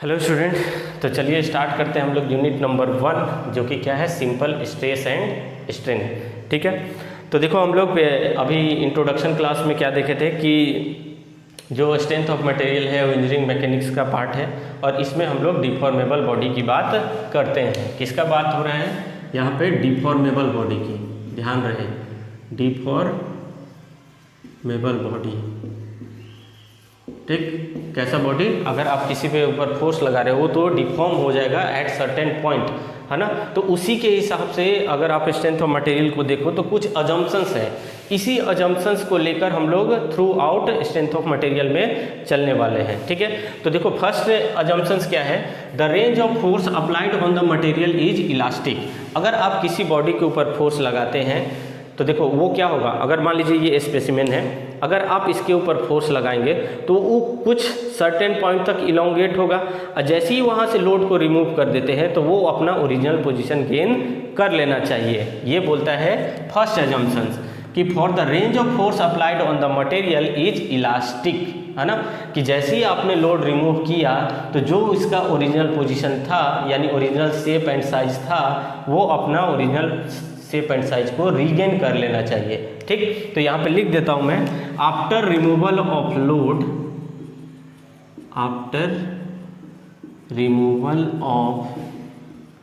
Hello student, तो चलिए start करते हैं हम लोग यूनिट नंबर 1 जो कि क्या है सिंपल स्ट्रेस एंड स्ट्रेन। ठीक है, तो देखो हम लोग अभी इंट्रोडक्शन क्लास में क्या देखे थे कि जो स्ट्रेंथ ऑफ मटेरियल है वो इंजीनियरिंग मैकेनिक्स का पार्ट है और इसमें हम लोग डिफॉर्मेबल बॉडी की बात करते हैं। किसका बात हो रहा है यहाँ पे? डिफॉर्मेबल बॉडी की, ध्यान रहे, डिफॉर्मेबल बॉडी। ठीक, कैसा बॉडी? अगर आप किसी पे ऊपर फोर्स लगा रहे हो तो डिफॉर्म हो जाएगा एट सर्टेन पॉइंट, है ना। तो उसी के हिसाब से अगर आप स्ट्रेंथ ऑफ मटेरियल को देखो तो कुछ अजम्पशंस है, इसी अजम्पशंस को लेकर हम लोग through out strength of material में चलने वाले हैं। ठीक है, तो देखो फर्स्ट अजम्पशंस क्या है? The range of force applied on the material is elastic. अगर आप किसी बॉडी के ऊपर फोर्स लगाते हैं तो देखो वो क्या होगा, अगर मान लीजिए ये स्पेसिमेन है, अगर आप इसके ऊपर फोर्स लगाएंगे तो वो कुछ सर्टेन पॉइंट तक इलोंगेट होगा और जैसे ही वहाँ से लोड को रिमूव कर देते हैं तो वो अपना ओरिजिनल पोजीशन गेन कर लेना चाहिए। ये बोलता है फर्स्ट अजम्पशंस कि for the range of force applied on the material is elastic, है ना, कि जैसे ही आपने लोड रिमूव किया तो जो इसका ओरिजिनल पोजीशन था यानी ओरिजिनल शेप एंड साइज था वो अपना ओरिजिनल शेप एंड साइज को रीगेन कर लेना चाहिए। ठीक, तो यहाँ पे लिख देता हूँ मैं, after removal of load, after removal of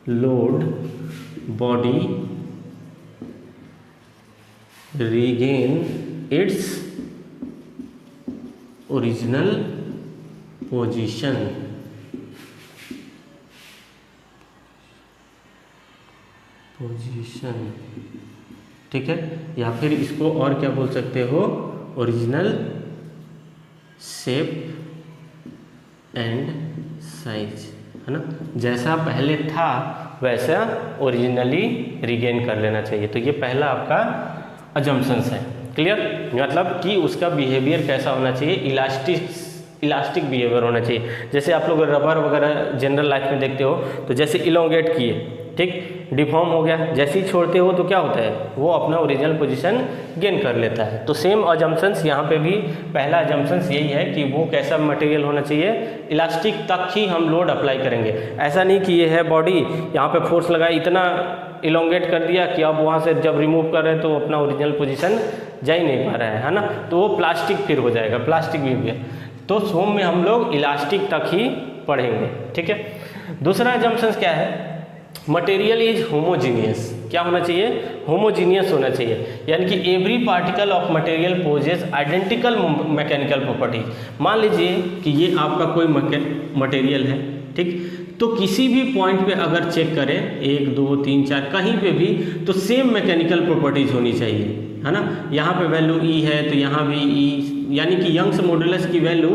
load body regain its original position. ठीक है, या फिर इसको और क्या बोल सकते हो? ओरिजिनल शेप एंड साइज, है ना, जैसा पहले था वैसा ओरिजिनली रिगेन कर लेना चाहिए। तो ये पहला आपका अजम्पशंस है। क्लियर? मतलब कि उसका बिहेवियर कैसा होना चाहिए? इलास्टिक बिहेवियर होना चाहिए। जैसे आप लोग रबर वगैरह जनरल लाइफ में देखते हो तो जैसे इलोंगेट किए, ठीक, डिफॉर्म हो गया, जैसे ही छोड़ते हो तो क्या होता है? वो अपना ओरिजिनल पोजीशन गेन कर लेता है। तो सेम अजम्पशंस यहाँ पे भी पहला अजम्पशंस यही है कि वो कैसा मटेरियल होना चाहिए? इलास्टिक तक ही हम लोड अप्लाई करेंगे। ऐसा नहीं कि ये है बॉडी, यहाँ पे फोर्स लगाया, इतना इलोंगेट कर दिया कि अब वहाँ से जब रिमूव कर रहे हैं तो अपना ओरिजिनल पोजीशन जा ही नहीं पा रहा है ना, तो वो प्लास्टिक फिर हो जाएगा, प्लास्टिक बिहेवियर। तो सोम में हम लोग इलास्टिक तक ही पढ़ेंगे। ठीक है, दूसरा अजम्पशंस क्या है? Material is homogeneous. क्या होना चाहिए? होमोजीनियस होना चाहिए, यानी कि every particle of material possess identical mechanical properties. मान लीजिए कि ये आपका कोई मटेरियल है, ठीक, तो किसी भी पॉइंट पे अगर चेक करें 1 2 3 4 कहीं पे भी तो सेम मैकेनिकल प्रॉपर्टीज होनी चाहिए, है ना। यहाँ पे वैल्यू ई है तो यहाँ भी ई, यानी कि यंग्स मॉडुलस की वैल्यू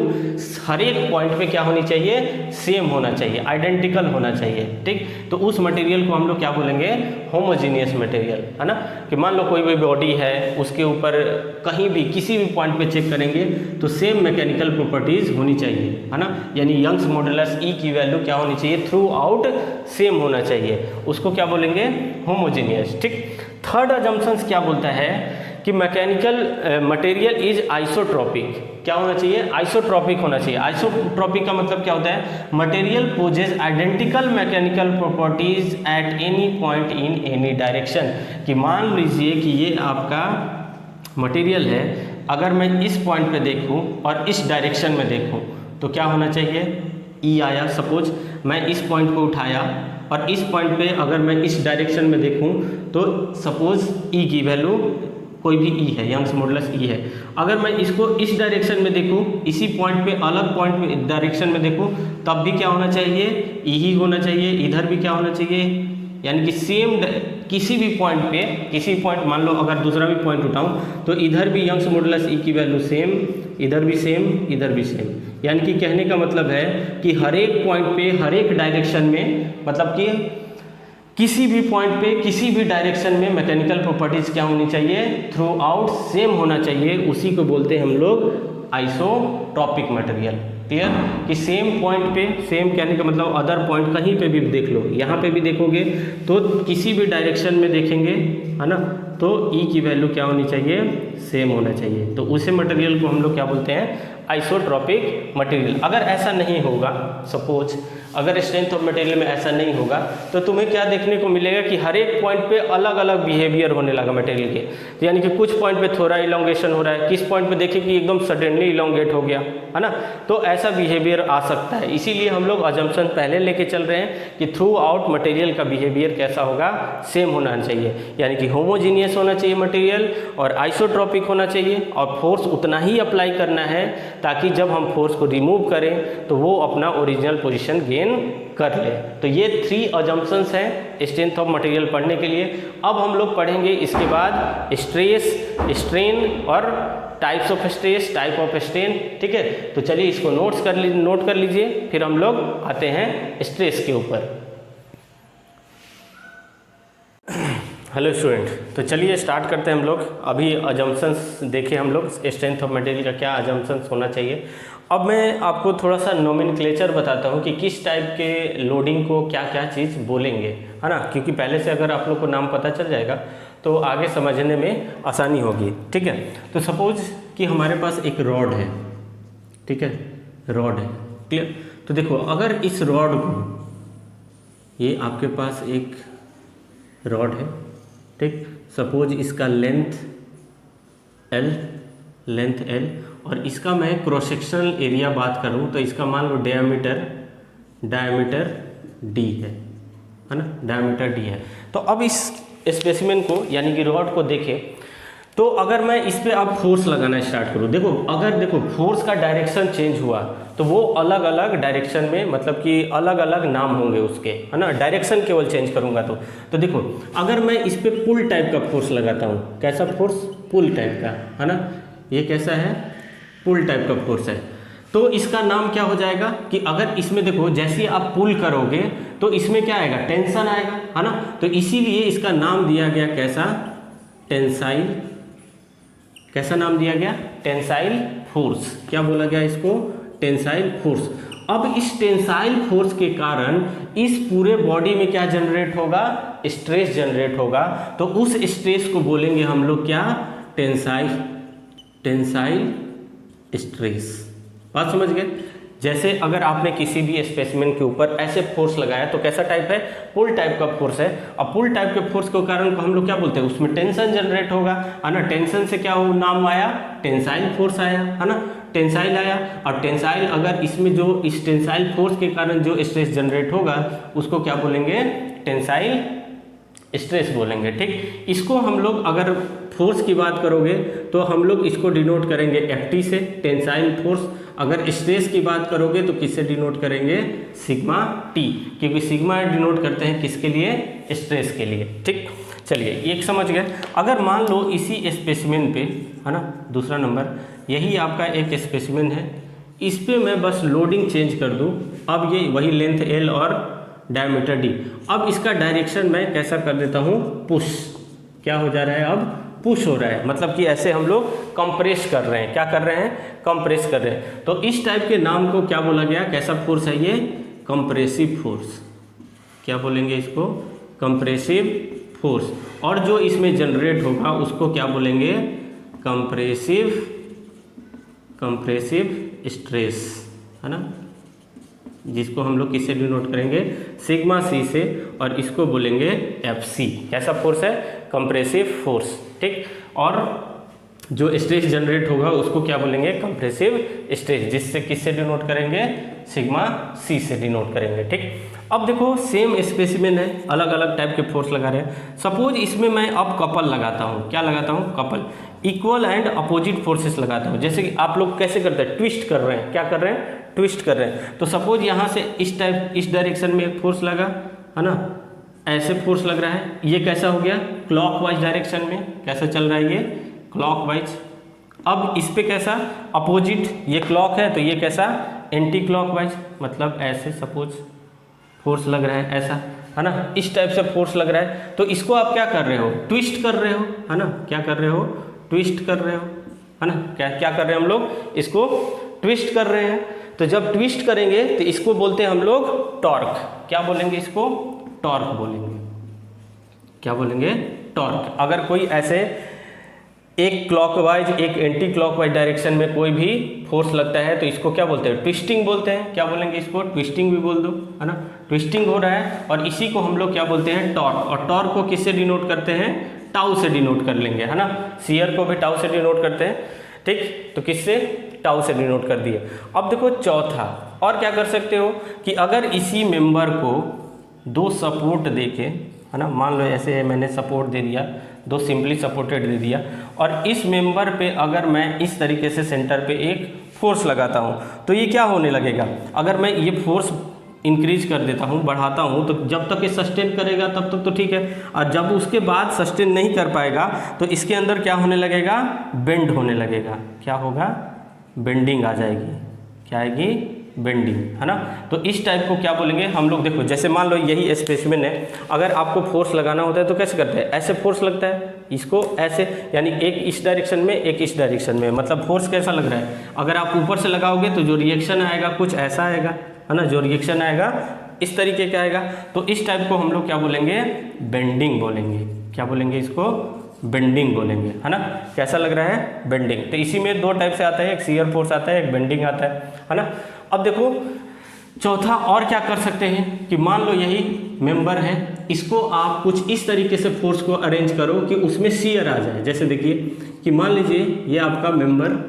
हर एक पॉइंट पे क्या होनी चाहिए? सेम होना चाहिए, आइडेंटिकल होना चाहिए। ठीक, तो उस मटेरियल को हम लोग क्या बोलेंगे? होमोजीनियस मटेरियल, है ना। कि मान लो कोई भी बॉडी है, उसके ऊपर कहीं भी किसी भी पॉइंट पे चेक करेंगे तो सेम मैकेनिकल प्रॉपर्टीज होनी चाहिए, है ना, यानी यंग्स मॉडुलस ई की वैल्यू क्या होनी चाहिए? थ्रू आउट सेम होना चाहिए, उसको क्या बोलेंगे? होमोजीनियस। ठीक, थर्ड अजम्पशंस क्या बोलता है कि मैकेनिकल मटेरियल इज आइसोट्रॉपिक। क्या होना चाहिए? आइसोट्रॉपिक होना चाहिए। आइसोट्रॉपिक का मतलब क्या होता है? Material possess identical mechanical properties at any point in any direction. कि मान लीजिए कि ये आपका मटेरियल है, अगर मैं इस पॉइंट पे देखूं और इस डायरेक्शन में देखूं तो क्या होना चाहिए? ई आया। सपोज मैं इस पॉइंट को उठाया और इस पॉइंट पे अगर मैं इस डायरेक्शन में देखूं तो सपोज ई की वैल्यू कोई भी ई है, यंग्स मॉडुलस ई है। अगर मैं इसको इस डायरेक्शन में देखूं, इसी पॉइंट पे अलग पॉइंट पे डायरेक्शन में देखूं, तब भी क्या होना चाहिए? ई ही होना चाहिए। इधर भी क्या होना चाहिए? यानी कि सेम किसी भी पॉइंट पे, किसी पॉइंट, मान लो अगर दूसरा भी पॉइंट उठाऊं तो इधर भी यंग्स मॉडुलस ई की वैल्यू सेम, इधर भी सेम, इधर भी सेम। यानी कि कहने का मतलब है कि हर एक पॉइंट पे, हर एक डायरेक्शन में, मतलब कि किसी भी पॉइंट पे, किसी भी डायरेक्शन में मैकेनिकल प्रॉपर्टीज क्या होनी चाहिए? थ्रू आउट सेम होना चाहिए। उसी को बोलते हैं हम लोग आइसोट्रॉपिक मटेरियल। क्लियर? कि सेम पॉइंट पे, सेम कहने का मतलब अदर पॉइंट कहीं पे भी देख लो, यहाँ पे भी देखोगे तो किसी भी डायरेक्शन में देखेंगे, है ना, तो ई की वैल्यू क्या होनी चाहिए, सेम होना चाहिए। तो उसे मटेरियल को हम लोग क्या बोलते हैं, आइसोट्रॉपिक मटेरियल। अगर ऐसा नहीं होगा, सपोज अगर स्ट्रेंथ ऑफ मटेरियल में ऐसा नहीं होगा, तो तुम्हें क्या देखने को मिलेगा कि हर एक पॉइंट पे अलग अलग बिहेवियर होने लगा मटेरियल के। तो यानी कि कुछ पॉइंट पे थोड़ा इलोंगेशन हो रहा है, किस पॉइंट पे देखिए कि एकदम सडनली इलोंगेट हो गया, है ना। तो ऐसा बिहेवियर आ सकता है। इसीलिए हम लोग अजम्पशन पहले लेके चल रहे हैं कि थ्रू आउट मटेरियल का बिहेवियर कैसा होगा, सेम होना चाहिए। यानी कि होमोजीनियस होना चाहिए मटेरियल और आइसोट्रॉपिक होना चाहिए, और फोर्स उतना ही अप्लाई करना है ताकि जब हम फोर्स को रिमूव करें तो वो अपना ओरिजिनल पोजीशन गेन कर ले। तो ये 3 अजम्पशंस हैं स्ट्रेंथ ऑफ मटेरियल पढ़ने के लिए। अब हम लोग पढ़ेंगे इसके बाद स्ट्रेस, स्ट्रेन और types of stress, type of strain. ठीक है, तो चलिए इसको नोट कर लीजिए, फिर हम लोग आते हैं स्ट्रेस के ऊपर। हेलो स्टूडेंट, तो चलिए स्टार्ट करते हैं हम लोग। अभी अजम्पशंस देखे हम लोग, स्ट्रेंथ ऑफ मटेरियल का क्या अजम्पशंस होना चाहिए। अब मैं आपको थोड़ा सा नोमेनक्लेचर बताता हूँ कि किस टाइप के लोडिंग को क्या क्या चीज़ बोलेंगे, है ना। क्योंकि पहले से अगर आप लोग को नाम पता चल जाएगा तो आगे समझने में आसानी होगी। ठीक है, तो सपोज कि हमारे पास एक रॉड है, ठीक है, रॉड है, क्लियर। तो देखो, अगर इस रॉड को, ये आपके पास एक रॉड है, ठीक, सपोज इसका लेंथ L और इसका मैं क्रॉस सेक्शनल एरिया बात करूं तो इसका मान लो डायमीटर D है ना, डायमीटर D है। तो अब इस स्पेसिमेन को यानी कि रॉड को देखें, तो अगर मैं इस पे अब फोर्स लगाना स्टार्ट करूं, देखो अगर देखो फोर्स का डायरेक्शन चेंज हुआ तो वो अलग अलग डायरेक्शन में, मतलब कि अलग अलग नाम होंगे उसके, है ना। डायरेक्शन केवल चेंज करूंगा तो देखो अगर मैं इस पे पुल टाइप का फोर्स लगाता हूँ, कैसा फोर्स, पुल टाइप का, है ना। ये कैसा है, पुल टाइप का फोर्स है। तो इसका नाम क्या हो जाएगा कि अगर इसमें देखो जैसे आप पुल करोगे तो इसमें क्या आएगा, टेंशन आएगा, है ना। तो इसीलिए इसका नाम दिया गया कैसा, टेंसाइल। कैसा नाम दिया गया, टेंसाइल फोर्स। क्या बोला गया इसको, टेंसाइल फोर्स। अब इस टेंसाइल फोर्स के कारण इस पूरे बॉडी में क्या जनरेट होगा, स्ट्रेस जनरेट होगा। तो उस स्ट्रेस को बोलेंगे हम लोग क्या, टेंसाइल स्ट्रेस। बात समझ गए। जैसे अगर आपने किसी भी स्पेसिमेन के ऊपर ऐसे फोर्स लगाया तो कैसा टाइप है, पुल टाइप का फोर्स है। अब पुल टाइप के फोर्स के कारण को हम लोग क्या बोलते हैं, उसमें टेंशन जनरेट होगा, है ना। टेंशन से क्या हो, नाम आया, टेंसाइल फोर्स आया, है ना, टेंसाइल आया। और टेंसाइल, अगर इसमें जो इस टेंसाइल फोर्स के कारण जो स्ट्रेस जनरेट होगा उसको क्या बोलेंगे, टेंसाइल स्ट्रेस बोलेंगे। ठीक, इसको हम लोग अगर फोर्स की बात करोगे तो हम लोग इसको डिनोट करेंगे Ft से, टेंसाइल फोर्स। अगर स्ट्रेस की बात करोगे तो किससे डिनोट करेंगे, सिग्मा T, क्योंकि सिग्मा डिनोट करते हैं किसके लिए, स्ट्रेस के लिए। ठीक, चलिए एक समझ गए। अगर मान लो इसी स्पेसिमेन पे, है ना, दूसरा नंबर, यही आपका एक स्पेसिमेन है, इस पे मैं बस लोडिंग चेंज कर दूं। अब ये वही लेंथ L और डायमीटर D। अब इसका डायरेक्शन मैं कैसा कर देता हूँ, पुश। क्या हो जा रहा है, अब पुश हो रहा है, मतलब कि ऐसे हम लोग कंप्रेस कर रहे हैं। क्या कर रहे हैं, कंप्रेस कर रहे हैं। तो इस टाइप के नाम को क्या बोला गया, कैसा फोर्स है ये, कंप्रेसिव फोर्स। क्या बोलेंगे इसको, कंप्रेसिव फोर्स। और जो इसमें जनरेट होगा उसको क्या बोलेंगे, कंप्रेसिव स्ट्रेस, है ना, जिसको हम लोग किससे डिनोट करेंगे, सिग्मा C से, और इसको बोलेंगे Fc। कैसा फोर्स है, कंप्रेसिव फोर्स। ठीक, और जो स्ट्रेस जनरेट होगा उसको क्या बोलेंगे, कंप्रेसिव स्ट्रेस, जिससे किससे डिनोट करेंगे, सिग्मा C से डिनोट करेंगे। ठीक, अब देखो सेम स्पेसिमेन है, अलग अलग टाइप के फोर्स लगा रहे हैं। सपोज इसमें मैं अब कपल लगाता हूँ, क्या लगाता हूँ, couple, equal and opposite forces लगाता हूँ। जैसे कि आप लोग कैसे करते हैं, ट्विस्ट कर रहे हैं, क्या कर रहे हैं, ट्विस्ट कर रहे हैं। तो सपोज यहाँ से इस टाइप, इस डायरेक्शन में एक फोर्स लगा, है ना, ऐसे फोर्स लग रहा है। ये कैसा हो गया, क्लॉकवाइज डायरेक्शन में, कैसा चल रहा है ये, क्लॉकवाइज। अब इस पे कैसा, अपोजिट, ये क्लॉक है तो ये कैसा, एंटी क्लॉकवाइज, मतलब ऐसे सपोज फोर्स लग रहा है, ऐसा, है ना, इस टाइप से फोर्स लग रहा है। तो इसको आप क्या कर रहे हो, ट्विस्ट कर रहे हो, है ना, क्या कर रहे हो, ट्विस्ट कर रहे हो, है ना। क्या कर रहे हैं हम लोग, इसको ट्विस्ट कर रहे हैं। तो जब ट्विस्ट करेंगे तो इसको बोलते हैं हम लोग टॉर्क। क्या बोलेंगे इसको, टॉर्क बोलेंगे। क्या बोलेंगे, टॉर्क। अगर कोई ऐसे एक क्लॉकवाइज एक एंटी क्लॉकवाइज डायरेक्शन में कोई भी फोर्स लगता है तो इसको क्या बोलते हैं, ट्विस्टिंग बोलते हैं। क्या बोलेंगे इसको, ट्विस्टिंग भी बोल दो, है ना, ट्विस्टिंग हो रहा है। और इसी को हम लोग क्या बोलते हैं, टॉर्क। और टॉर्क को किससे डिनोट करते हैं, टाउ से डिनोट कर लेंगे, है ना। शियर को भी टाउ से डिनोट करते हैं, ठीक। तो किससे, टाउ से डिनोट कर दिए। अब देखो चौथा, और क्या कर सकते हो कि अगर इसी मेंबर को दो सपोर्ट देके, है ना, मान लो ऐसे मैंने सपोर्ट दे दिया, दो सिंपली सपोर्टेड दे दिया, और इस मेंबर पे अगर मैं इस तरीके से सेंटर पे एक फोर्स लगाता हूँ तो ये क्या होने लगेगा, अगर मैं ये फोर्स इंक्रीज कर देता हूँ, बढ़ाता हूँ, तो जब तक ये सस्टेन करेगा तब तक तो ठीक है, और जब उसके बाद सस्टेन नहीं कर पाएगा तो इसके अंदर क्या होने लगेगा, बेंड होने लगेगा। क्या होगा, बेंडिंग आ जाएगी। क्या आएगी, बेंडिंग, है ना। तो इस टाइप को क्या बोलेंगे हम लोग, देखो जैसे मान लो यही स्पेसिमेन है, अगर आपको फोर्स लगाना होता है तो कैसे करते हैं, ऐसे फोर्स लगता है, इसको ऐसे, यानी एक इस डायरेक्शन में एक इस डायरेक्शन में, मतलब फोर्स कैसा लग रहा है, अगर आप ऊपर से लगाओगे तो जो रिएक्शन आएगा कुछ ऐसा आएगा, है ना, जो रिएक्शन आएगा इस तरीके का आएगा। तो इस टाइप को हम लोग क्या बोलेंगे, बेंडिंग बोलेंगे। क्या बोलेंगे इसको, बेंडिंग बोलेंगे, है ना। कैसा लग रहा है, बेंडिंग। तो इसी में दो टाइप से आता है, एक शियर फोर्स आता है, एक बेंडिंग आता है ना। अब देखो चौथा और क्या कर सकते हैं कि मान लो यही मेंबर है, इसको आप कुछ इस तरीके से फोर्स को अरेंज करो कि उसमें शियर आ जाए। जैसे देखिए कि मान लीजिए ये आपका मेंबर,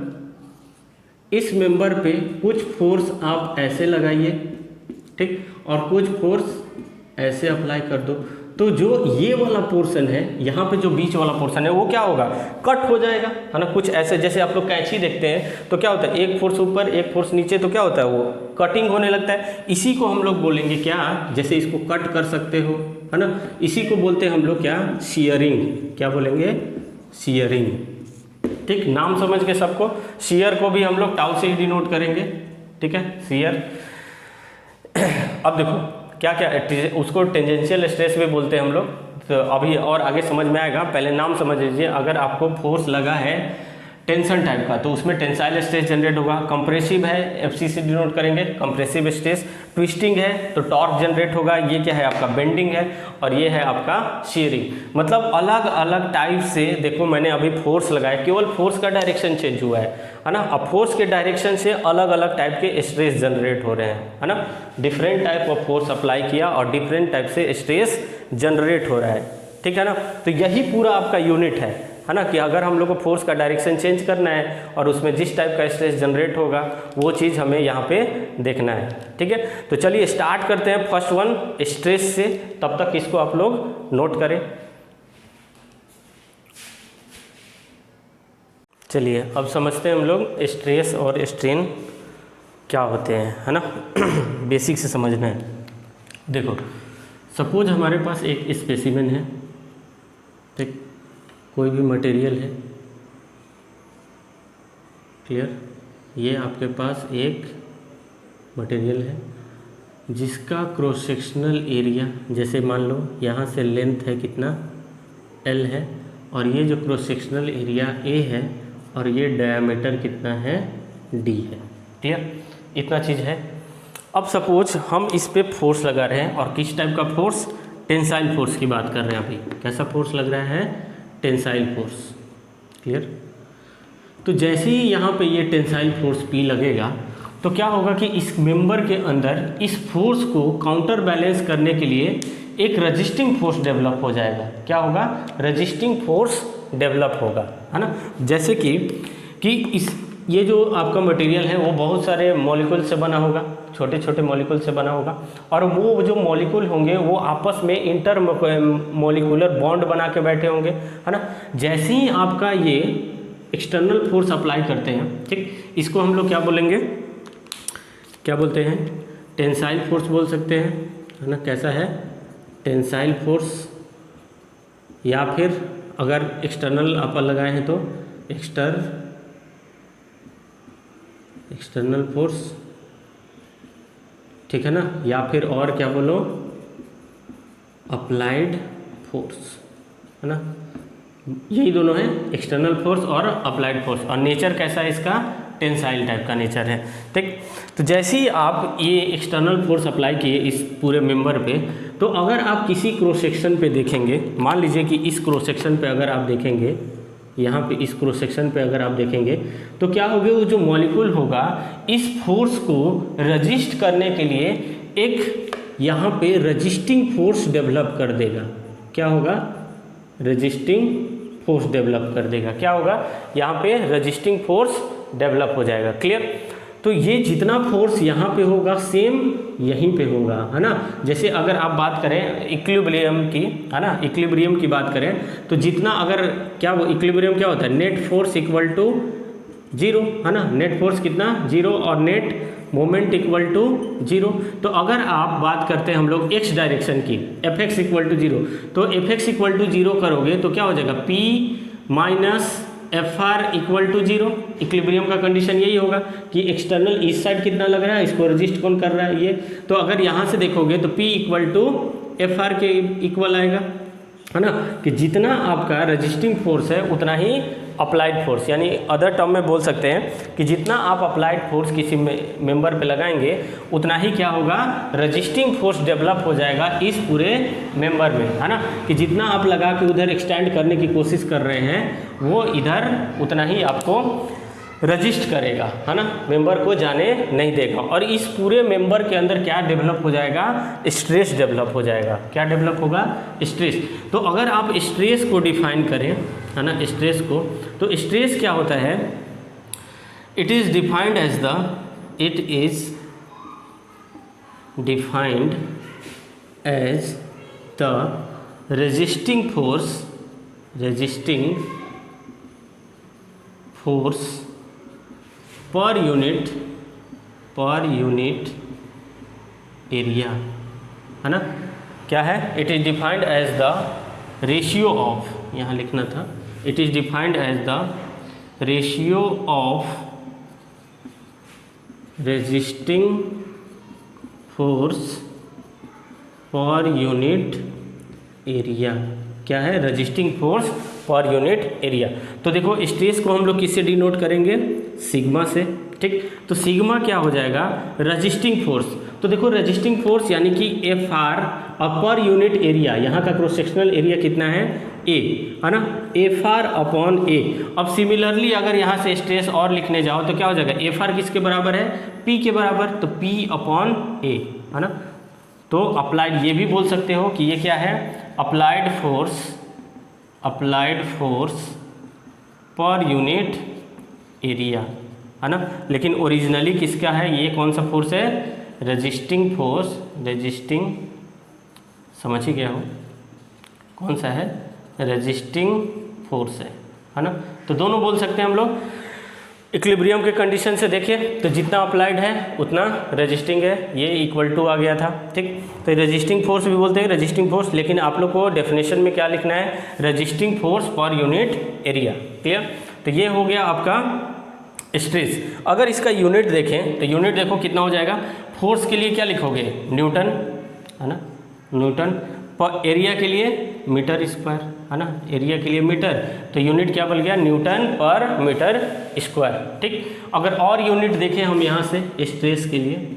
इस मेंबर पे कुछ फोर्स आप ऐसे लगाइए, ठीक, और कुछ फोर्स ऐसे अप्लाई कर दो, तो जो ये वाला पोर्शन है, यहाँ पे जो बीच वाला पोर्शन है वो क्या होगा, कट हो जाएगा, है ना। कुछ ऐसे, जैसे आप लोग कैंची देखते हैं तो क्या होता है, एक फोर्स ऊपर एक फोर्स नीचे, तो क्या होता है, वो कटिंग होने लगता है। इसी को हम लोग बोलेंगे क्या, जैसे इसको कट कर सकते हो, है ना, इसी को बोलते हैं हम लोग क्या, शियरिंग। क्या बोलेंगे, शियरिंग, ठीक। नाम समझ के सबको, शियर को भी हम लोग टाउ से ही डिनोट करेंगे, ठीक है, शियर। अब देखो क्या क्या, उसको टेंजेंशियल स्ट्रेस भी बोलते हैं हम लोग, तो अभी और आगे समझ में आएगा, पहले नाम समझ लीजिए। अगर आपको फोर्स लगा है टेंशन टाइप का तो उसमें टेंसाइल स्ट्रेस जनरेट होगा। कंप्रेसिव है, एफसी से डिनोट करेंगे, कंप्रेसिव स्ट्रेस। ट्विस्टिंग है तो टॉर्क जनरेट होगा, ये क्या है आपका, बेंडिंग है, और ये है आपका शियरिंग। मतलब अलग अलग टाइप से, देखो मैंने अभी फोर्स लगाया, केवल फोर्स का डायरेक्शन चेंज हुआ है ना। अब फोर्स के डायरेक्शन से अलग अलग टाइप के स्ट्रेस जनरेट हो रहे हैं, है ना। Different type of force apply किया और डिफरेंट टाइप से स्ट्रेस जनरेट हो रहा है, ठीक है ना। तो यही पूरा आपका यूनिट है ना, कि अगर हम लोग को फोर्स का डायरेक्शन चेंज करना है और उसमें जिस टाइप का स्ट्रेस जनरेट होगा वो चीज़ हमें यहाँ पे देखना है, ठीक है। तो चलिए स्टार्ट करते हैं फर्स्ट वन, स्ट्रेस से। तब तक इसको आप लोग नोट करें। चलिए अब समझते हैं हम लोग स्ट्रेस और स्ट्रेन क्या होते हैं, है ना। बेसिक से समझना है। देखो सपोज हमारे पास एक स्पेसिमेन है, ठीक, कोई भी मटेरियल है, क्लियर। ये आपके पास एक मटेरियल है जिसका क्रॉस सेक्शनल एरिया, जैसे मान लो यहाँ से लेंथ है कितना, L है, और ये जो क्रॉस सेक्शनल एरिया A है, और ये डायमीटर कितना है, D है, क्लियर। इतना चीज़ है। अब सपोज हम इस पे फोर्स लगा रहे हैं, और किस टाइप का फोर्स, टेंसाइल फोर्स की बात कर रहे हैं अभी। कैसा फोर्स लग रहा है, टेंसाइल फोर्स, क्लियर। तो जैसे ही यहाँ पे ये टेंसाइल फोर्स P लगेगा तो क्या होगा कि इस मेंबर के अंदर इस फोर्स को काउंटर बैलेंस करने के लिए एक रजिस्टिंग फोर्स डेवलप हो जाएगा। क्या होगा, रजिस्टिंग फोर्स डेवलप होगा, है ना। जैसे कि इस ये जो आपका मटेरियल है वो बहुत सारे मॉलिक्यूल से बना होगा, छोटे छोटे मॉलिक्यूल से बना होगा, और वो जो मॉलिक्यूल होंगे वो आपस में इंटर मॉलिक्यूलर बॉन्ड बना के बैठे होंगे, है ना। जैसे ही आपका ये एक्सटर्नल फोर्स अप्लाई करते हैं, ठीक, इसको हम लोग क्या बोलेंगे, क्या बोलते हैं, टेंसाइल फोर्स बोल सकते हैं, है ना। कैसा है, टेंसाइल फोर्स, या फिर अगर एक्सटर्नल आप लगाए हैं तो एक्सटर्नल फोर्स, ठीक है ना, या फिर और क्या बोलो, अप्लाइड फोर्स, है ना। यही दोनों हैं, एक्सटर्नल फोर्स और अप्लाइड फोर्स। और नेचर कैसा है इसका, टेंसाइल टाइप का नेचर है। ठीक, तो जैसे ही आप ये एक्सटर्नल फोर्स अप्लाई किए इस पूरे मेंबर पे, तो अगर आप किसी क्रॉस सेक्शन पे देखेंगे, मान लीजिए कि इस क्रॉस सेक्शन पे अगर आप देखेंगे, यहाँ पे इस क्रॉस सेक्शन पे अगर आप देखेंगे, तो क्या होगा, वो जो मॉलिक्यूल होगा इस फोर्स को रजिस्ट करने के लिए एक यहाँ पे रजिस्टिंग फोर्स डेवलप कर देगा। क्या होगा, रजिस्टिंग फोर्स डेवलप कर देगा। क्या होगा, यहाँ पे रजिस्टिंग फोर्स डेवलप हो जाएगा। क्लियर। तो ये जितना फोर्स यहाँ पे होगा सेम यहीं पे होगा, है ना। जैसे अगर आप बात करें इक्विलिब्रियम की, है ना, इक्विलिब्रियम की बात करें, तो जितना अगर क्या वो इक्विलिब्रियम क्या होता है, net force equal to zero, है ना। नेट फोर्स कितना, जीरो, और net moment equal to zero. तो अगर आप बात करते हैं हम लोग एक्स डायरेक्शन की, F x equal to zero, तो F x equal to zero करोगे तो क्या हो जाएगा, P minus F R equal to zero. Equilibrium का कंडीशन यही होगा कि एक्सटर्नल इस साइड कितना लग रहा है, इसको रजिस्ट कौन कर रहा है, ये। तो अगर यहाँ से देखोगे तो P equal to F R के इक्वल आएगा, है ना, कि जितना आपका रजिस्टिंग फोर्स है उतना ही अप्लाइड फोर्स, यानी अदर टर्म में बोल सकते हैं कि जितना आप अप्लाइड फोर्स किसी मेंबर पे लगाएंगे उतना ही क्या होगा, रजिस्टिंग फोर्स डेवलप हो जाएगा इस पूरे मेंबर में, है ना। कि जितना आप लगा के उधर एक्सटेंड करने की कोशिश कर रहे हैं वो इधर उतना ही आपको रजिस्ट करेगा, है ना, मेंबर को जाने नहीं देगा। और इस पूरे मेंबर के अंदर क्या डेवलप हो जाएगा, स्ट्रेस डेवलप हो जाएगा। क्या डेवलप होगा, स्ट्रेस। तो अगर आप स्ट्रेस को डिफाइन करें, है ना, स्ट्रेस को, तो स्ट्रेस क्या होता है, it is defined as the resisting force per unit area, है ना। क्या है, it is defined as the ratio of, यहाँ लिखना था, it is defined as the ratio of resisting force per unit area. क्या है, resisting force per unit area. तो देखो स्ट्रेस को हम लोग किससे डिनोट करेंगे, सिग्मा से। ठीक, तो सिग्मा क्या हो जाएगा, रजिस्टिंग फोर्स। तो देखो रजिस्टिंग फोर्स यानी कि एफ आर पर यूनिट एरिया, यहाँ का क्रॉस सेक्शनल एरिया कितना है, ए, है ना, एफ आर अपॉन ए। अब सिमिलरली अगर यहाँ से स्ट्रेस और लिखने जाओ तो क्या हो जाएगा, एफ आर किसके बराबर है, पी के बराबर, तो पी अपॉन ए, है ना। तो अप्लाइड ये भी बोल सकते हो कि ये क्या है, applied force per unit area, है ना। लेकिन ओरिजिनली किसका है, ये कौन सा फोर्स है, रजिस्टिंग फोर्स, समझ ही गया हो कौन सा है, रजिस्टिंग फोर्स है ना। तो दोनों बोल सकते हैं हम लोग। इक्विलिब्रियम के कंडीशन से देखें तो जितना अप्लाइड है उतना रजिस्टिंग है, ये इक्वल टू आ गया था। ठीक, तो रजिस्टिंग फोर्स भी बोलते हैं रजिस्टिंग फोर्स, लेकिन आप लोग को डेफिनेशन में क्या लिखना है, resisting force per unit area. Clear. तो ये हो गया आपका स्ट्रेस। अगर इसका यूनिट देखें तो यूनिट देखो कितना हो जाएगा, फोर्स के लिए क्या लिखोगे, न्यूटन, है ना, न्यूटन, पर एरिया के लिए मीटर स्क्वायर, है ना, एरिया के लिए मीटर, तो यूनिट क्या बन गया, न्यूटन पर मीटर स्क्वायर। ठीक, अगर और यूनिट देखें हम यहाँ से स्ट्रेस के लिए,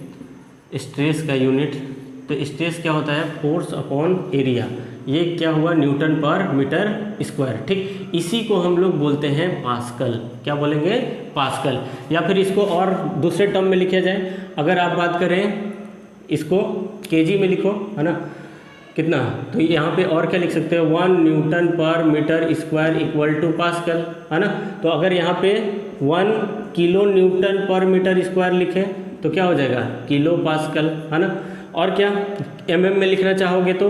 स्ट्रेस का यूनिट, तो स्ट्रेस क्या होता है, फोर्स अपॉन एरिया, ये क्या हुआ, न्यूटन पर मीटर स्क्वायर। ठीक, इसी को हम लोग बोलते हैं पास्कल। क्या बोलेंगे, पास्कल। या फिर इसको और दूसरे टर्म में लिखा जाए, अगर आप बात करें इसको केजी में लिखो, है ना, कितना, तो यहाँ पे और क्या लिख सकते हो, 1 newton per metre square equal to pascal, है ना। तो अगर यहाँ पे 1 kilo newton per metre square लिखे तो क्या हो जाएगा, किलो पास्कल, है ना। और क्या mm में लिखना चाहोगे तो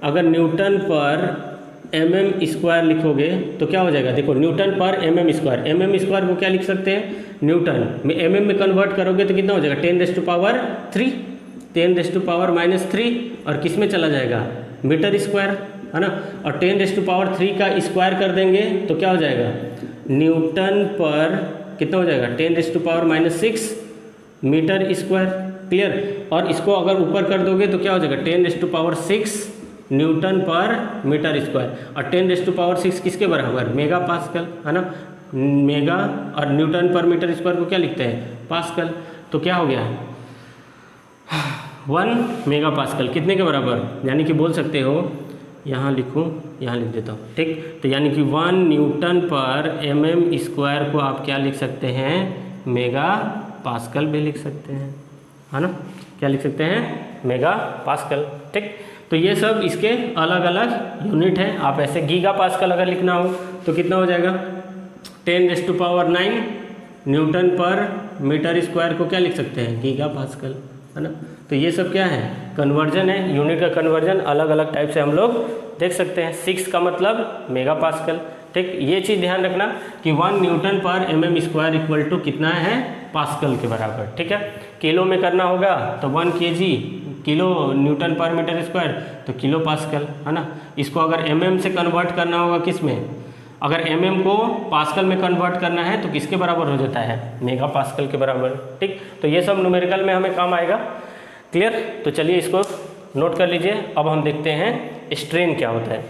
अगर न्यूटन पर mm स्क्वायर लिखोगे तो क्या हो जाएगा, देखो न्यूटन पर mm स्क्वायर, mm स्क्वायर को क्या लिख सकते हैं, न्यूटन में mm में कन्वर्ट करोगे तो कितना हो जाएगा, 10⁻3, 10⁻−3, और किस में चला जाएगा, मीटर स्क्वायर, है ना। और 10⁻3 का स्क्वायर कर देंगे तो क्या हो जाएगा, न्यूटन पर कितना हो जाएगा, 10⁻6 मीटर स्क्वायर। क्लियर। और इसको अगर ऊपर कर दोगे तो क्या हो जाएगा, 10⁻6 न्यूटन पर मीटर स्क्वायर, और 10⁻6 किसके बराबर, मेगा पास्कल, है ना। मेगा और न्यूटन पर मीटर स्क्वायर को क्या लिखते हैं, पास्कल। तो क्या हो गया 1 मेगा पास्कल कितने के बराबर, यानी कि बोल सकते हो, यहाँ लिखूँ, यहाँ लिख देता हूँ, ठीक। तो यानी कि 1 न्यूटन पर mm स्क्वायर को आप क्या लिख सकते हैं, मेगा पास्कल भी लिख सकते हैं, है ना। क्या लिख सकते हैं, मेगा पास्कल, ठीक। तो ये सब इसके अलग अलग यूनिट हैं। आप ऐसे गीगा पास्कल अगर लिखना हो तो कितना हो जाएगा, 10⁹ न्यूटन पर मीटर स्क्वायर को क्या लिख सकते हैं, गीगा पास्कल, है ना। तो ये सब क्या है, कन्वर्जन है, यूनिट का कन्वर्जन अलग अलग टाइप से हम लोग देख सकते हैं। 6 का मतलब मेगा पास्कल, ठीक। ये चीज़ ध्यान रखना कि 1 न्यूटन पर mm स्क्वायर इक्वल टू कितना है, पास्कल के बराबर, ठीक है। किलो में करना होगा तो 1 kg kilo newton per metre square तो किलो पास्कल, है ना। इसको अगर mm से कन्वर्ट करना होगा किस में, अगर mm को पास्कल में कन्वर्ट करना है तो किसके बराबर हो जाता है, मेगा पास्कल के बराबर, ठीक। तो ये सब न्यूमेरिकल में हमें काम आएगा, क्लियर। तो चलिए इसको नोट कर लीजिए। अब हम देखते हैं स्ट्रेन क्या होता है,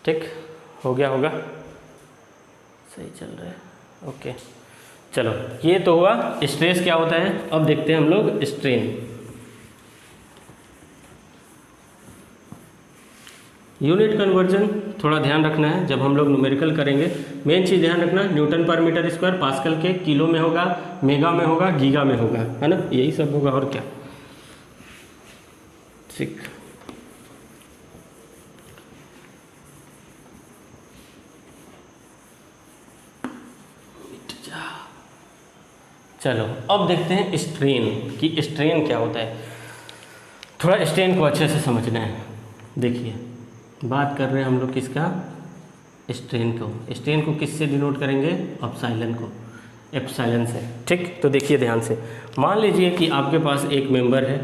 ठीक। हो गया होगा, सही चल रहा है, ओके। चलो ये तो हुआ स्ट्रेस क्या होता है। अब देखते हैं हम लोग स्ट्रेन। यूनिट कन्वर्जन थोड़ा ध्यान रखना है जब हम लोग न्यूमेरिकल करेंगे। मेन चीज़ ध्यान रखना, Newton per metre square pascal के किलो में होगा, मेगा में होगा, गीगा में होगा, है ना, यही सब होगा और क्या, ठीक। चलो अब देखते हैं स्ट्रेन कि स्ट्रेन क्या होता है। थोड़ा स्ट्रेन को अच्छे से समझना है। देखिए बात कर रहे हैं हम लोग किसका, स्ट्रेन को। स्ट्रेन को किससे डिनोट करेंगे, एप्सिलॉन को, एप्सिलॉन से, ठीक। तो देखिए ध्यान से, मान लीजिए कि आपके पास एक मेंबर है,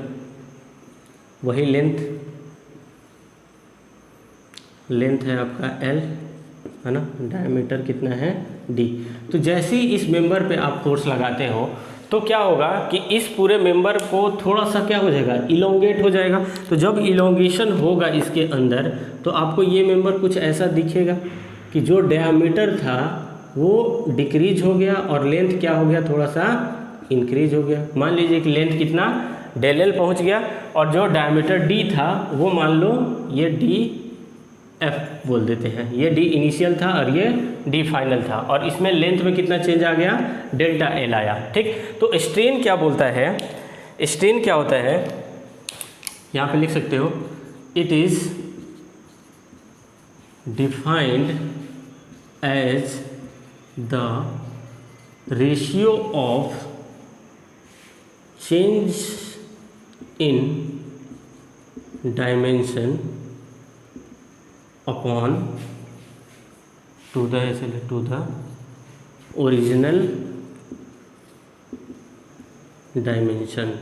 वही लेंथ है आपका L, है ना, डायमीटर कितना है D। तो जैसे ही इस मेंबर पे आप फोर्स लगाते हो तो क्या होगा कि इस पूरे मेंबर को थोड़ा सा क्या हो जाएगा, इलोंगेट हो जाएगा। तो जब इलोंगेशन होगा इसके अंदर तो आपको ये मेंबर कुछ ऐसा दिखेगा कि जो डायमीटर था वो डिक्रीज हो गया और लेंथ क्या हो गया, थोड़ा सा इंक्रीज हो गया। मान लीजिए कि लेंथ कितना डेल पहुंच गया और जो डायमीटर D था वो मान लो ये DF बोल देते हैं, ये D इनिशियल था और ये D फाइनल था, और इसमें लेंथ में कितना चेंज आ गया, डेल्टा L आया, ठीक। तो स्ट्रेन क्या बोलता है, स्ट्रेन क्या होता है, यहाँ पे लिख सकते हो, it is defined as the ratio of change in dimension upon to the original dimension.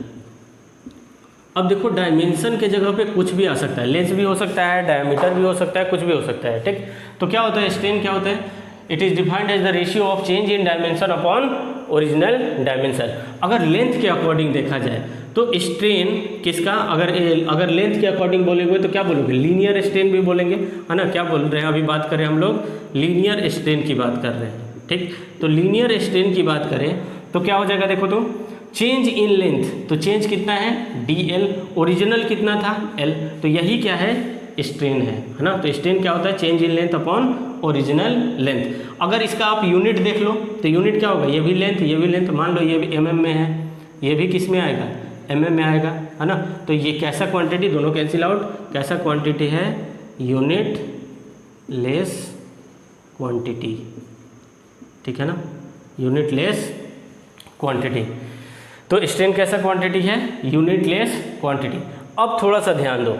अब देखो डायमेंशन के जगह पे कुछ भी आ सकता है, लेंथ भी हो सकता है, डायमीटर भी हो सकता है, कुछ भी हो सकता है, ठीक। तो क्या होता है स्ट्रेन, क्या होता है, it is defined as the ratio of change in dimension upon original dimension. अगर लेंथ के अकॉर्डिंग देखा जाए तो स्ट्रेन किसका, अगर लेंथ के अकॉर्डिंग बोलेंगे तो क्या बोलोगे, लीनियर स्ट्रेन भी बोलेंगे, है ना। क्या बोल रहे हैं, अभी बात करें हम लोग लीनियर स्ट्रेन की बात कर रहे हैं, ठीक। तो लीनियर स्ट्रेन की बात करें तो क्या हो जाएगा, देखो तो चेंज इन लेंथ, तो चेंज कितना है DL, ओरिजिनल कितना था L, तो यही क्या है स्ट्रेन है ना। तो स्ट्रेन क्या होता है, change in length upon original length. अगर इसका आप यूनिट देख लो तो यूनिट क्या होगा, ये भी लेंथ, ये भी लेंथ, मान लो ये भी mm में है, ये भी किस में आएगा, mm में आएगा, है ना। तो ये कैसा क्वांटिटी, दोनों कैंसिल आउट, कैसा क्वांटिटी है, यूनिट लेस क्वांटिटी, ठीक है ना, यूनिट लेस क्वांटिटी। तो स्ट्रेन कैसा क्वांटिटी है, यूनिट लेस क्वांटिटी। अब थोड़ा सा ध्यान दो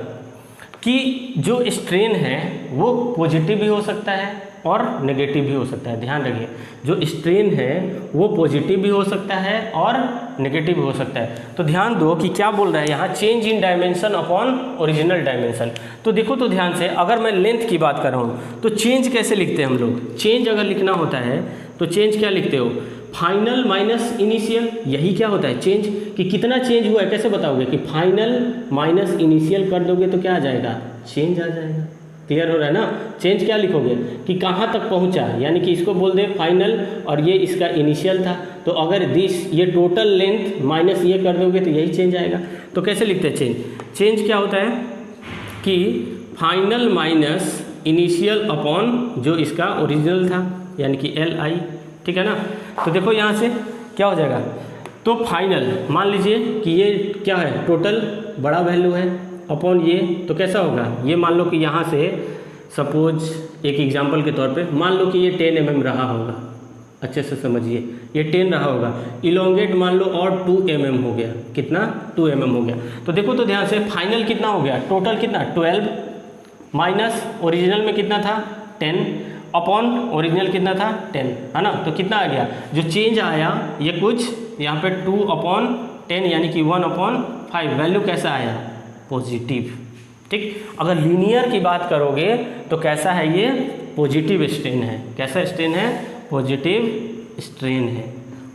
कि जो स्ट्रेन है वो पॉजिटिव भी हो सकता है और नेगेटिव भी हो सकता है। ध्यान रखिए, जो स्ट्रेन है वो पॉजिटिव भी हो सकता है और नेगेटिव भी हो सकता है। तो ध्यान दो कि क्या बोल रहा है यहाँ, change in dimension upon original dimension. तो देखो तो ध्यान से, अगर मैं लेंथ की बात कर रहा हूँ तो चेंज कैसे लिखते हैं हम लोग, चेंज अगर लिखना होता है तो चेंज क्या लिखते हो, फाइनल माइनस इनिशियल, यही क्या होता है चेंज, कि कितना चेंज हुआ है कैसे बताओगे, कि फाइनल माइनस इनिशियल कर दोगे तो क्या आ जाएगा, चेंज आ जाएगा। क्लियर हो रहा है ना। चेंज क्या लिखोगे कि कहाँ तक पहुँचा, यानी कि इसको बोल दे फाइनल और ये इसका इनिशियल था, तो अगर ये टोटल लेंथ माइनस ये कर दोगे तो यही चेंज आएगा। तो कैसे लिखते हैं चेंज? चेंज क्या होता है कि फाइनल माइनस इनिशियल अपॉन जो इसका ओरिजिनल था, यानी कि LI, ठीक है ना। तो देखो यहाँ से क्या हो जाएगा, तो फाइनल मान लीजिए कि ये क्या है, टोटल बड़ा वैल्यू है अपॉन ये, तो कैसा होगा, ये मान लो कि यहाँ से सपोज एक एग्जांपल के तौर पे मान लो कि ये 10 mm रहा होगा, अच्छे से समझिए, ये 10 रहा होगा, इलोंगेट मान लो और 2 mm हो गया, कितना 2 mm हो गया। तो देखो तो ध्यान से फाइनल कितना हो गया, टोटल कितना 12 माइनस ओरिजिनल में कितना था 10 अपॉन ओरिजिनल कितना था 10, है ना। तो कितना आ गया, जो चेंज आया ये कुछ यहाँ पे 2/10 यानी कि 1/5, वैल्यू कैसा आया, पॉजिटिव, ठीक। अगर लीनियर की बात करोगे तो कैसा है, ये पॉजिटिव स्ट्रेन है। कैसा स्ट्रेन है, पॉजिटिव स्ट्रेन है।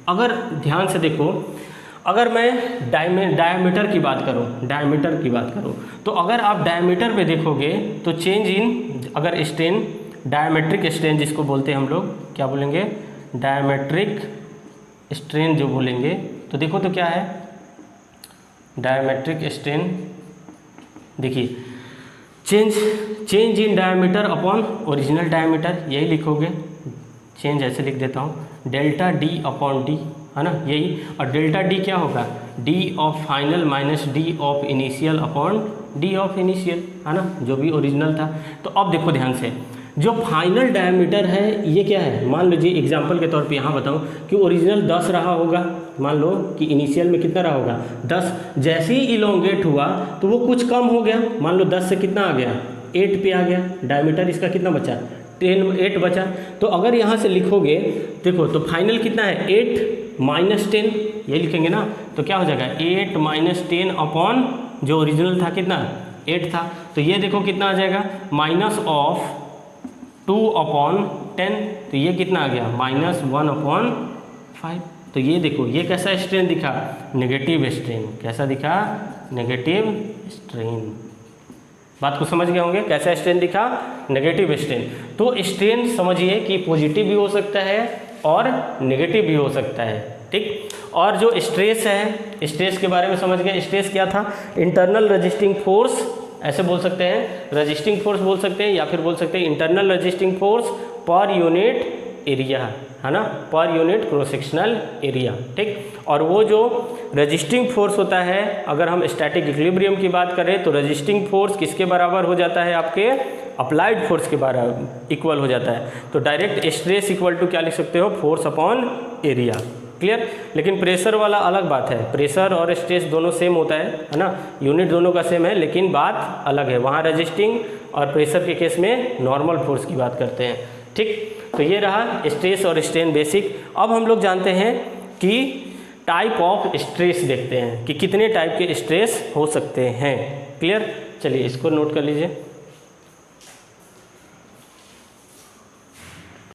अगर ध्यान से देखो, अगर मैं डायमीटर की बात करूं, तो अगर आप डायमीटर पे देखोगे तो चेंज इन, अगर स्ट्रेन डायमेट्रिक स्ट्रेन जिसको बोलते हैं हम लोग, क्या बोलेंगे, डायमेट्रिक स्ट्रेन जो बोलेंगे, तो देखो तो क्या है डायमेट्रिक स्ट्रेन, देखिए change in diameter upon original diameter, यही लिखोगे। चेंज ऐसे लिख देता हूँ, डेल्टा D अपॉन D, है ना, यही। और डेल्टा D क्या होगा, D of final minus D of initial upon D of initial, है ना, जो भी ओरिजिनल था। तो अब देखो ध्यान से, जो फाइनल डायमीटर है ये क्या है, मान लीजिए एग्जांपल के तौर पे यहाँ बताऊँ कि ओरिजिनल 10 रहा होगा, मान लो कि इनिशियल में कितना रहा होगा 10, जैसे ही इलोंगेट हुआ तो वो कुछ कम हो गया, मान लो 10 से कितना आ गया 8 पे आ गया, डायमीटर इसका कितना बचा 8 बचा। तो अगर यहाँ से लिखोगे देखो तो फाइनल कितना है 8 माइनस 10, ये लिखेंगे ना, तो क्या हो जाएगा 8 माइनस 10 अपॉन जो ओरिजिनल था कितना 8 था, तो ये देखो कितना आ जाएगा माइनस ऑफ 2/10, तो ये कितना आ गया -1/5। तो ये देखो ये कैसा स्ट्रेन दिखा, नेगेटिव स्ट्रेन। कैसा दिखा, नेगेटिव स्ट्रेन। बात को समझ गए होंगे, कैसा स्ट्रेन दिखा, नेगेटिव स्ट्रेन। तो स्ट्रेन समझिए कि पॉजिटिव भी हो सकता है और नेगेटिव भी हो सकता है, ठीक। और जो स्ट्रेस है, स्ट्रेस के बारे में समझ गए, स्ट्रेस क्या था, इंटरनल रजिस्टिंग फोर्स, ऐसे बोल सकते हैं, रजिस्टिंग फोर्स बोल सकते हैं, या फिर बोल सकते हैं internal resisting force per unit area, है ना, per unit cross sectional area, ठीक। और वो जो रजिस्टिंग फोर्स होता है, अगर हम स्टैटिक इक्विलिब्रियम की बात करें तो रजिस्टिंग फोर्स किसके बराबर हो जाता है, आपके अप्लाइड फोर्स के बराबर इक्वल हो जाता है। तो डायरेक्ट स्ट्रेस इक्वल टू क्या लिख सकते हो, फोर्स अपॉन एरिया, क्लियर। लेकिन प्रेशर वाला अलग बात है, प्रेशर और स्ट्रेस दोनों सेम होता है ना, यूनिट दोनों का सेम है, लेकिन बात अलग है, वहाँ रजिस्टिंग और प्रेशर के केस में नॉर्मल फोर्स की बात करते हैं, ठीक। तो ये रहा स्ट्रेस और स्ट्रेन बेसिक। अब हम लोग जानते हैं कि टाइप ऑफ स्ट्रेस देखते हैं कि कितने टाइप के स्ट्रेस हो सकते हैं, क्लियर। चलिए इसको नोट कर लीजिए।